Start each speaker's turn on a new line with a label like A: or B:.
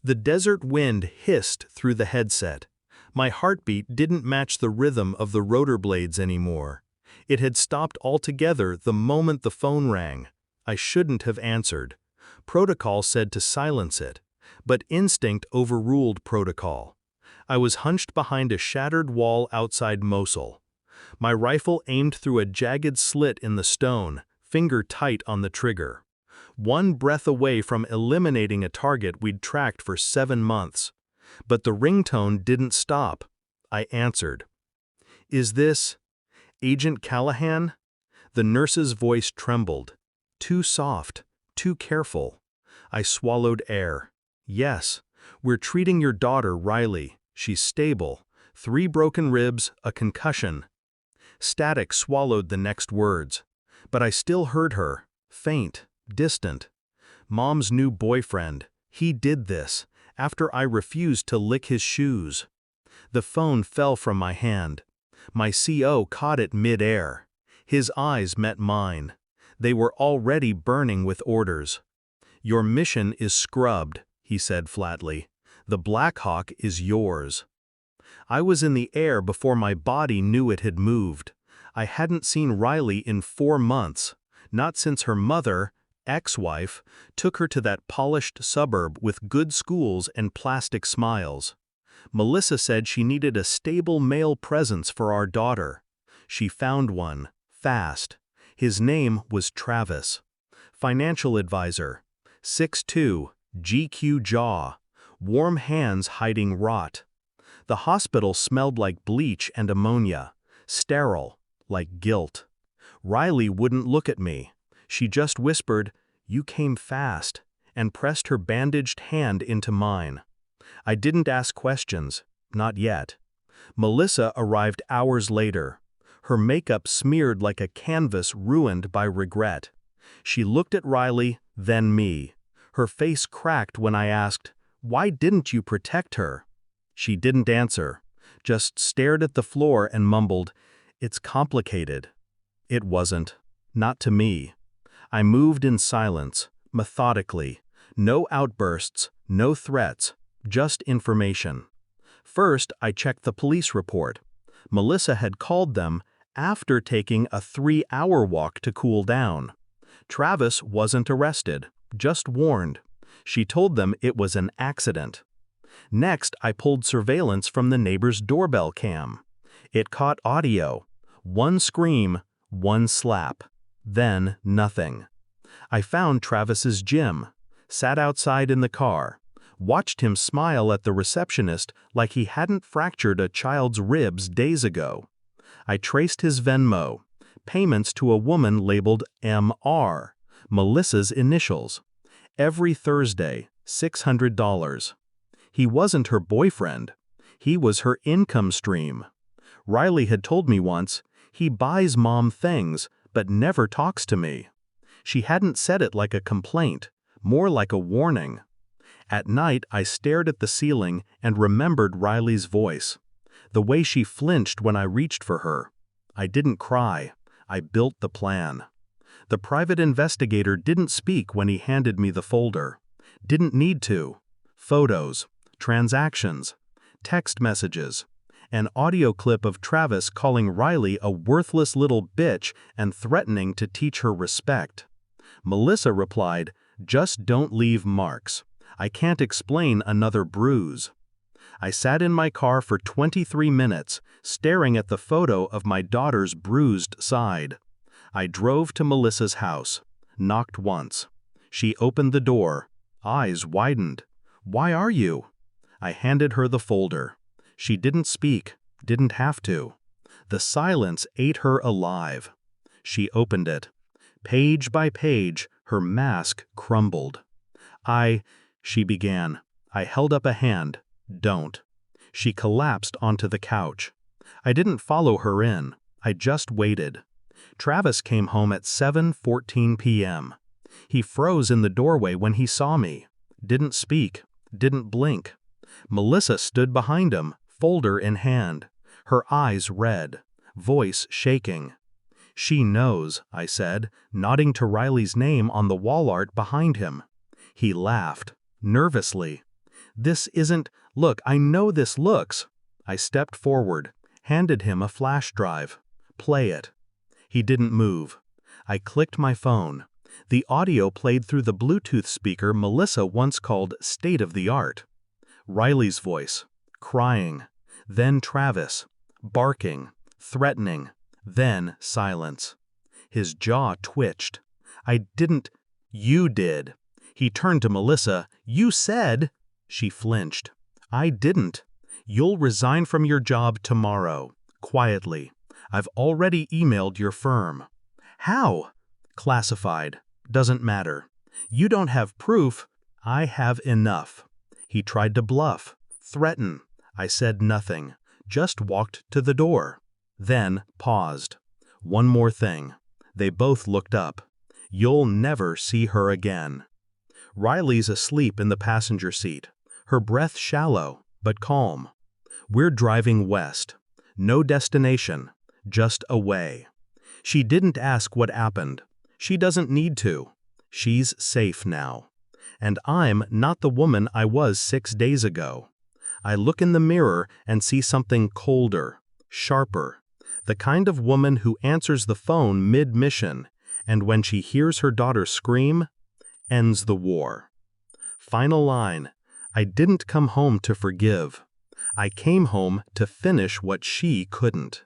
A: The desert wind hissed through the headset. My heartbeat didn't match the rhythm of the rotor blades anymore. It had stopped altogether the moment the phone rang. I shouldn't have answered. Protocol said to silence it, but instinct overruled protocol. I was hunched behind a shattered wall outside Mosul. My rifle aimed through a jagged slit in the stone, finger tight on the trigger. One breath away from eliminating a target we'd tracked for 7 months. But the ringtone didn't stop. I answered. "Is this Agent Callahan?" The nurse's voice trembled. Too soft, too careful. I swallowed air. "Yes, we're treating your daughter, Riley. She's stable. 3 broken ribs, a concussion." Static swallowed the next words. But I still heard her, faint, distant. "Mom's new boyfriend. He did this, after I refused to lick his shoes." The phone fell from my hand. My CO caught it mid-air. His eyes met mine. They were already burning with orders. "Your mission is scrubbed," he said flatly. "The Black Hawk is yours." I was in the air before my body knew it had moved. I hadn't seen Riley in 4 months, not since her mother, ex-wife, took her to that polished suburb with good schools and plastic smiles. Melissa said she needed a stable male presence for our daughter. She found one, fast. His name was Travis. Financial advisor. 6'2", GQ jaw. Warm hands hiding rot. The hospital smelled like bleach and ammonia. Sterile, like guilt. Riley wouldn't look at me. She just whispered, "You came fast," and pressed her bandaged hand into mine. I didn't ask questions, not yet. Melissa arrived hours later. Her makeup smeared like a canvas ruined by regret. She looked at Riley, then me. Her face cracked when I asked, "Why didn't you protect her?" She didn't answer, just stared at the floor and mumbled, "It's complicated." It wasn't. Not to me. I moved in silence, methodically. No outbursts, no threats, just information. First, I checked the police report. Melissa had called them after taking a 3-hour walk to cool down. Travis wasn't arrested, just warned. She told them it was an accident. Next, I pulled surveillance from the neighbor's doorbell cam. It caught audio. 1 scream, 1 slap. Then nothing. I found Travis's gym, sat outside in the car, watched him smile at the receptionist like he hadn't fractured a child's ribs days ago. I traced his Venmo, payments to a woman labeled MR, Melissa's initials. Every Thursday, $600. He wasn't her boyfriend. He was her income stream. Riley had told me once, "He buys mom things, but never talks to me." She hadn't said it like a complaint, more like a warning. At night, I stared at the ceiling and remembered Riley's voice. The way she flinched when I reached for her. I didn't cry. I built the plan. The private investigator didn't speak when he handed me the folder. Didn't need to. Photos, transactions, text messages, an audio clip of Travis calling Riley a worthless little bitch and threatening to teach her respect. Melissa replied, "Just don't leave marks. I can't explain another bruise." I sat in my car for 23 minutes, staring at the photo of my daughter's bruised side. I drove to Melissa's house, knocked once. She opened the door, eyes widened. "Why are you?" I handed her the folder. She didn't speak, didn't have to. The silence ate her alive. She opened it. Page by page, her mask crumbled. She began. I held up a hand. "Don't." She collapsed onto the couch. I didn't follow her in. I just waited. Travis came home at 7:14 p.m. He froze in the doorway when he saw me. Didn't speak. Didn't blink. Melissa stood behind him, folder in hand. Her eyes red. Voice shaking. "She knows," I said, nodding to Riley's name on the wall art behind him. He laughed. Nervously. This isn't, look, I know this looks. I stepped forward, handed him a flash drive. Play it. He didn't move. I clicked my phone. The audio played through the Bluetooth speaker Melissa once called state-of-the-art. Riley's voice, crying, then Travis, barking, threatening, then silence. His jaw twitched. I didn't. You did. He turned to Melissa. You said. She flinched. I didn't. You'll resign from your job tomorrow. Quietly. I've already emailed your firm. How? Classified. Doesn't matter. You don't have proof. I have enough. He tried to bluff, threaten. I said nothing, just walked to the door. Then paused. One more thing. They both looked up. You'll never see her again. Riley's asleep in the passenger seat, her breath shallow, but calm. We're driving west. No destination, just away. She didn't ask what happened. She doesn't need to. She's safe now. And I'm not the woman I was 6 days ago. I look in the mirror and see something colder, sharper. The kind of woman who answers the phone mid-mission, and when she hears her daughter scream, ends the war. Final line. I didn't come home to forgive. I came home to finish what she couldn't.